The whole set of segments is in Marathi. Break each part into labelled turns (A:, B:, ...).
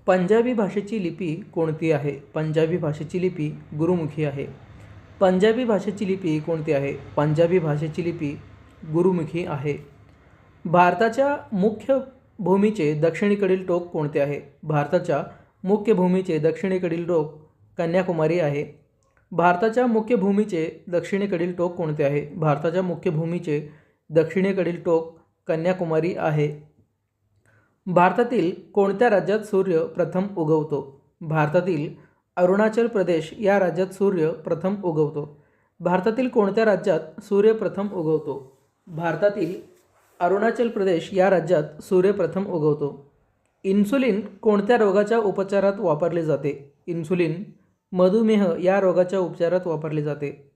A: पंजाबी भाषेची लिपी कोणती आहे? पंजाबी भाषेची लिपी गुरुमुखी आहे. पंजाबी भाषेची लिपी कोणती आहे? पंजाबी भाषेची लिपी गुरुमुखी आहे. भारताच्या मुख्य भूमीचे दक्षिणेकडील टोक कोणते आहे? भारताच्या मुख्य भूमीचे दक्षिणेकडील टोक कन्याकुमारी आहे. भारताच्या मुख्य भूमीचे दक्षिणेकडील टोक कोणते आहे? भारताच्या मुख्य भूमीचे दक्षिणेकडील टोक कन्याकुमारी आहे. भारतातील कोणत्या राज्यात सूर्य प्रथम उगवतो? भारतातील अरुणाचल प्रदेश या राज्यात सूर्य प्रथम उगवतो. भारतातील कोणत्या राज्यात सूर्य प्रथम उगवतो? भारतातील अरुणाचल प्रदेश या राज्यात सूर्य प्रथम उगवतो. इन्सुलिन कोणत्या रोगाच्या उपचारात वापरले जाते? इन्सुलिन मधुमेह या रोगाच्या उपचारात वापरले जाते.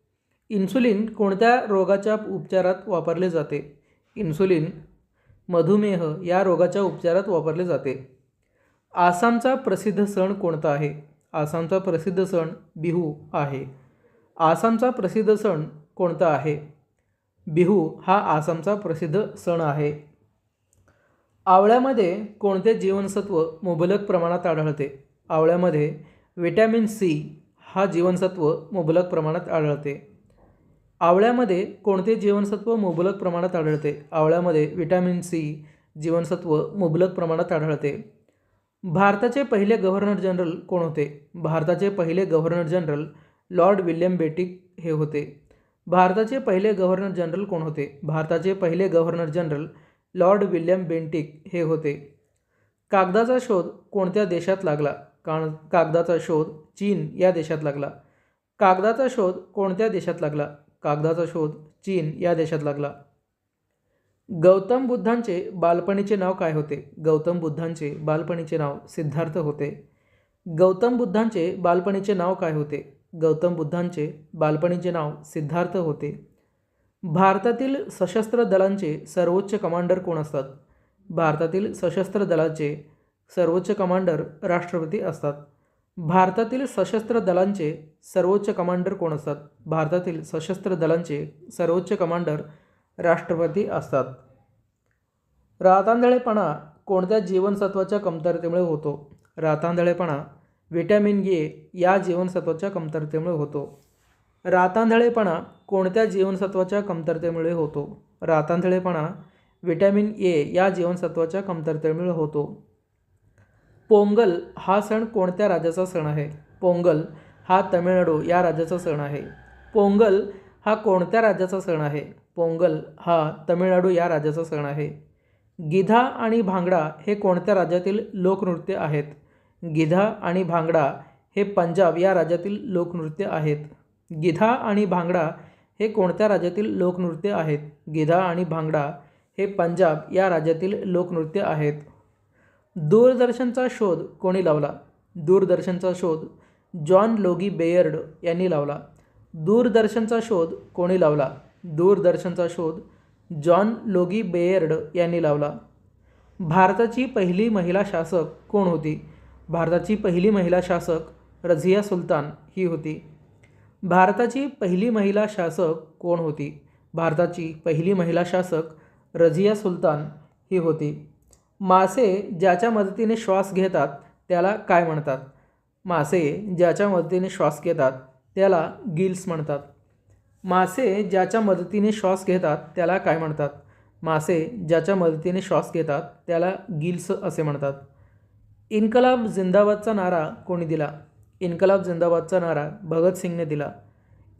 A: इन्सुलिन कोणत्या रोगाच्या उपचारात वापरले जाते? इन्सुलिन मधुमेह या रोगाच्या उपचारात वापरले जाते. आसामचा प्रसिद्ध सण कोणता आहे? आसामचा प्रसिद्ध सण बिहू आहे. आसामचा प्रसिद्ध सण कोणता आहे? बिहू हा आसामचा प्रसिद्ध सण आहे. आवळ्यामध्ये कोणते जीवनसत्व मुबलक प्रमाणात आढळते? आवळ्यामध्ये व्हिटॅमिन सी हा जीवनसत्व मुबलक प्रमाणात आढळते. आवळ्यामध्ये कोणते जीवनसत्व मुबलक प्रमाणात आढळते? आवळ्यामध्ये व्हिटॅमिन सी जीवनसत्व मुबलक प्रमाणात आढळते. भारताचे पहिले गव्हर्नर जनरल कोण होते? भारताचे पहिले governor general Lord William Bentinck हे होते. भारताचे पहिले गव्हर्नर जनरल कोण होते? भारताचे पहिले governor general Lord William Bentinck हे होते. कागदाचा शोध कोणत्या देशात लागला? कागदाचा शोध चीन या देशात लागला. कागदाचा शोध कोणत्या देशात लागला? कागदाचा शोध चीन या देशात लागला. गौतम बुद्धांचे बालपणीचे नाव काय होते? गौतम बुद्धांचे बालपणीचे नाव सिद्धार्थ होते. गौतम बुद्धांचे बालपणीचे नाव काय होते? गौतम बुद्धांचे बालपणीचे नाव सिद्धार्थ होते. भारतातील सशस्त्र दलांचे सर्वोच्च कमांडर कोण असतात? भारतातील सशस्त्र दलाचे सर्वोच्च कमांडर राष्ट्रपती असतात. भारतातील सशस्त्र दलांचे सर्वोच्च कमांडर कोण असतात? भारतातील सशस्त्र दलांचे सर्वोच्च कमांडर राष्ट्रपती असतात. रातांधळेपणा कोणत्या जीवनसत्वाच्या कमतरतेमुळे होतो? रातांधळेपणा व्हिटॅमिन ए या जीवनसत्वाच्या कमतरतेमुळे होतो. रातांधळेपणा कोणत्या जीवनसत्वाच्या कमतरतेमुळे होतो? रातांधळेपणा व्हिटॅमिन ए या जीवनसत्वाच्या कमतरतेमुळे होतो. पोंगल हा सण कोणत्या राज्याचा सण आहे? पोंगल हा तमिळनाडू या राज्याचा सण आहे. पोंगल हा कोणत्या राज्याचा सण आहे? पोंगल हा तमिळनाडू या राज्याचा सण आहे. गिधा आणि भांगडा हे कोणत्या राज्यातील लोकनृत्य आहेत? गिधा आणि भांगडा हे पंजाब या राज्यातील लोकनृत्य आहेत. गिधा आणि भांगडा हे कोणत्या राज्यातील लोकनृत्य आहेत? गिधा आणि भांगडा हे पंजाब या राज्यातील लोकनृत्य आहेत. दूरदर्शनचा शोध कोणी लावला? दूरदर्शनचा शोध जॉन लोगी बेयर्ड यांनी लावला. दूरदर्शनचा शोध कोणी लावला? दूरदर्शनचा शोध जॉन लोगी बेयर्ड यांनी लावला. भारताची पहिली महिला शासक कोण होती? भारताची पहिली महिला शासक रझिया सुलतान ही होती. भारताची पहिली महिला शासक कोण होती? भारताची पहिली महिला शासक रझिया सुलतान ही होती. मासे ज्याच्या मदतीने श्वास घेतात त्याला काय म्हणतात? मासे ज्याच्या मदतीने श्वास घेतात त्याला गिल्स म्हणतात. मासे ज्याच्या मदतीने श्वास घेतात त्याला काय म्हणतात? मासे ज्याच्या मदतीने श्वास घेतात त्याला गिल्स असे म्हणतात. इन्कलाब जिंदाबादचा नारा कोणी दिला? इन्कलाब जिंदाबादचा नारा भगतसिंगने दिला.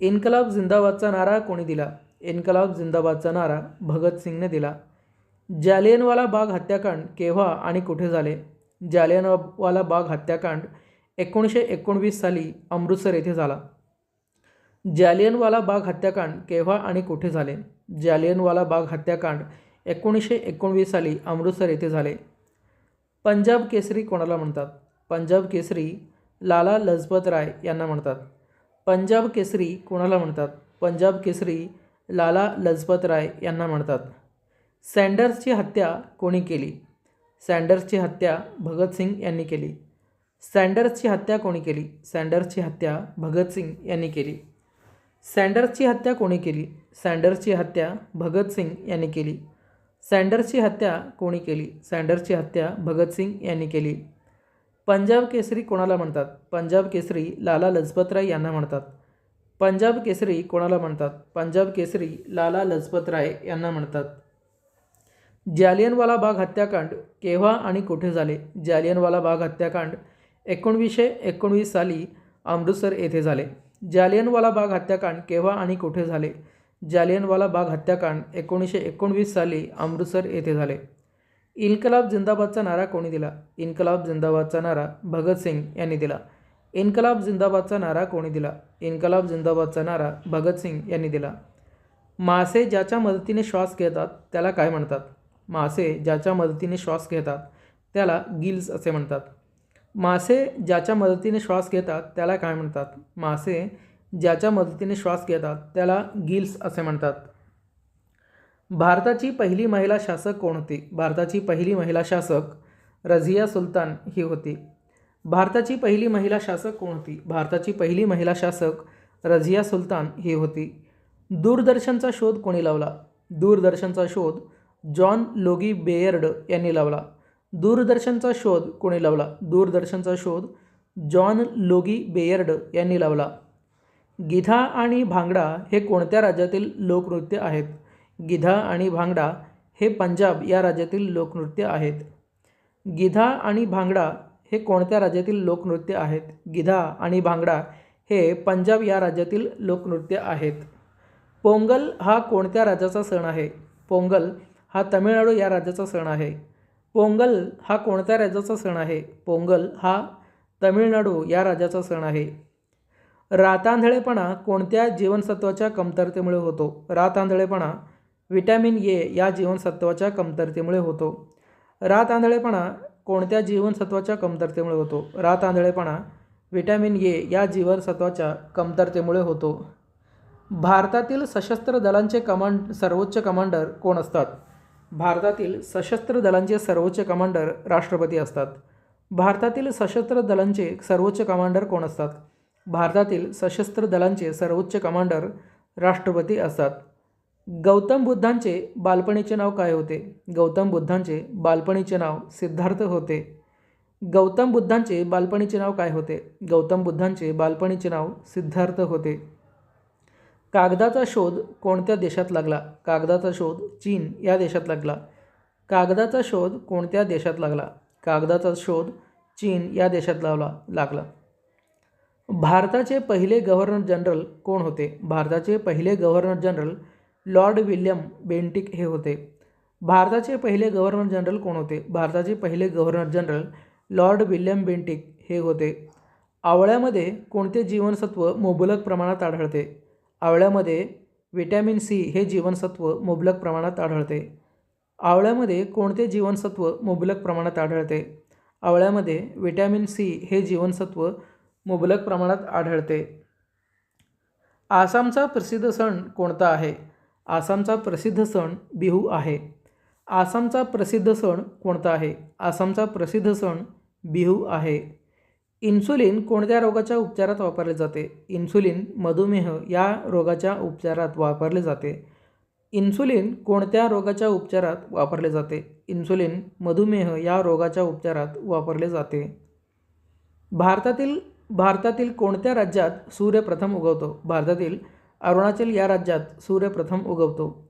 A: इन्कलाब जिंदाबादचा नारा कोणी दिला? इन्कलाब जिंदाबादचा नारा भगतसिंगने दिला. जालियनवाला बाग हत्याकांड केव्हा आणि कुठे झाले? जालियनवाला बाग हत्याकांड 1919 साली अमृतसर येथे झाला. जालियनवाला बाग हत्याकांड केव्हा आणि कुठे झाले? जालियनवाला बाग हत्याकांड 1919 साली अमृतसर येथे झाले. पंजाब केसरी कोणाला म्हणतात? पंजाब केसरी लाला लजपत राय यांना म्हणतात. पंजाब केसरी कोणाला म्हणतात? पंजाब केसरी लाला लजपत राय यांना म्हणतात. सँडर्सची हत्या कोणी केली? सँडर्सची हत्या भगतसिंग यांनी केली. सँडर्सची हत्या कोणी केली? सँडर्सची हत्या भगतसिंग यांनी केली. सँडर्सची हत्या कोणी केली? सँडर्सची हत्या भगतसिंग यांनी केली. सँडर्सची हत्या कोणी केली? सँडर्सची हत्या भगतसिंग यांनी केली. पंजाब केसरी कोणाला म्हणतात? पंजाब केसरी लाला लजपतराय यांना म्हणतात. पंजाब केसरी कोणाला म्हणतात? पंजाब केसरी लाला लजपतराय यांना म्हणतात. जालियनवाला बाग हत्याकांड केव्हा आणि कुठे झाले? जालियनवाला बाग हत्याकांड 1919 साली अमृतसर येथे झाले. जालियनवाला बाग हत्याकांड केव्हा आणि कुठे झाले? जालियनवाला बाग हत्याकांड 1919 साली अमृतसर येथे झाले. इन्कलाब जिंदाबादचा नारा कोणी दिला? इन्कलाब जिंदाबादचा नारा भगतसिंग यांनी दिला. इन्कलाब जिंदाबादचा नारा कोणी दिला? इन्कलाब जिंदाबादचा नारा भगतसिंग यांनी दिला. मासे ज्याच्या मदतीने श्वास घेतात त्याला काय म्हणतात? मासे ज्याच्या मदतीने श्वास घेतात त्याला गिल्स असे म्हणतात. मासे ज्याच्या मदतीने श्वास घेतात त्याला काय म्हणतात? मासे ज्याच्या मदतीने श्वास घेतात त्याला गिल्स असे म्हणतात. भारताची पहिली महिला शासक कोण होती? भारताची पहिली महिला शासक रझिया सुलतान ही होती. भारताची पहिली महिला शासक कोण होती? भारताची पहिली महिला शासक रझिया सुलतान ही होती. दूरदर्शनचा शोध कोणी लावला? दूरदर्शनचा शोध जॉन लोगी बेयर्ड यांनी लावला. दूरदर्शनचा शोध कोणी लावला? दूरदर्शनचा शोध जॉन लोगी बेयर्ड यांनी लावला. गिधा आणि भांगडा हे कोणत्या राज्यातील लोकनृत्य आहेत? गिधा आणि भांगडा हे पंजाब या राज्यातील लोकनृत्य आहेत. गिधा आणि भांगडा हे कोणत्या राज्यातील लोकनृत्य आहेत? गिधा आणि भांगडा हे पंजाब या राज्यातील लोकनृत्य आहेत. पोंगल हा कोणत्या राज्याचा सण आहे? पोंगल हा तमिळनाडू या राज्याचा सण आहे. पोंगल हा कोणत्या राज्याचा सण आहे? पोंगल हा तमिळनाडू या राज्याचा सण आहे. रातांधळेपणा कोणत्या जीवनसत्वाच्या कमतरतेमुळे होतो? रातांधळेपणा व्हिटॅमिन ए या जीवनसत्वाच्या कमतरतेमुळे होतो. रातांधळेपणा कोणत्या जीवनसत्वाच्या कमतरतेमुळे होतो? रातांधळेपणा व्हिटॅमिन ए या जीवनसत्वाच्या कमतरतेमुळे होतो. भारतातील सशस्त्र दलांचे सर्वोच्च कमांडर कोण असतात? भारतातील सशस्त्र दलांचे सर्वोच्च कमांडर राष्ट्रपती असतात. भारतातील सशस्त्र दलांचे सर्वोच्च कमांडर कोण असतात? भारतातील सशस्त्र दलांचे सर्वोच्च कमांडर राष्ट्रपती असतात. गौतम बुद्धांचे बालपणीचे नाव काय होते? गौतम बुद्धांचे बालपणीचे नाव सिद्धार्थ होते. गौतम बुद्धांचे बालपणीचे नाव काय होते? गौतम बुद्धांचे बालपणीचे नाव सिद्धार्थ होते. कागदाचा शोध कोणत्या देशात लागला? कागदाचा शोध चीन या देशात लागला. कागदाचा शोध कोणत्या देशात लागला? कागदाचा शोध चीन या देशात लागला. भारताचे पहिले गव्हर्नर जनरल कोण होते? भारताचे पहिले governor general Lord William Bentinck हे होते. भारताचे पहिले गव्हर्नर जनरल कोण होते? भारताचे पहिले governor general Lord William Bentinck हे होते. आवळ्यामध्ये कोणते जीवनसत्व मुबलक प्रमाणात आढळते? आवळ्यामध्ये व्हिटॅमिन सी हे जीवनसत्व मुबलक प्रमाणात आढळते. आवळ्यामध्ये कोणते जीवनसत्व मुबलक प्रमाणात आढळते? आवळ्यामध्ये व्हिटॅमिन सी हे जीवनसत्व मुबलक प्रमाणात आढळते. आसामचा प्रसिद्ध सण कोणता आहे? आसामचा प्रसिद्ध सण बिहू आहे. आसामचा प्रसिद्ध सण कोणता आहे? आसामचा प्रसिद्ध सण बिहू आहे. इन्सुलिन कोणत्या रोगाच्या उपचारात वापरले जाते? इन्सुलिन मधुमेह या रोगाच्या उपचारात वापरले जाते. इन्सुलिन कोणत्या रोगाच्या उपचारात वापरले जाते? इन्सुलिन मधुमेह या रोगाच्या उपचारात वापरले जाते. भारतातील कोणत्या राज्यात सूर्य प्रथम उगवतो? भारतातील अरुणाचल या राज्यात सूर्य प्रथम उगवतो.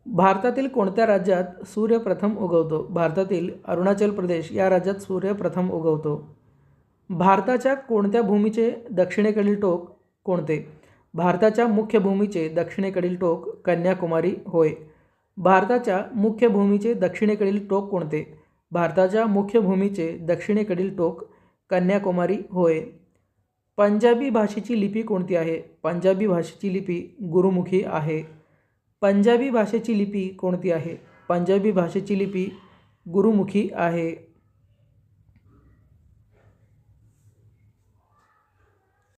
A: भारतातील कोणत्या राज्यात सूर्य प्रथम उगवतो? भारतातील अरुणाचल प्रदेश या राज्यात सूर्य प्रथम उगवतो. भारताच्या कोणत्या भूमीचे दक्षिणेकडील टोक कोणते? भारताच्या मुख्य भूमीचे दक्षिणेकडील टोक कन्याकुमारी होय. भारताच्या मुख्य भूमीचे दक्षिणेकडील टोक कोणते? भारताच्या मुख्य भूमीचे दक्षिणेकडील टोक कन्याकुमारी होय. पंजाबी भाषेची लिपी कोणती आहे? पंजाबी भाषेची लिपी गुरुमुखी आहे. पंजाबी भाषेची लिपी कोणती आहे? पंजाबी भाषेची लिपी गुरुमुखी आहे.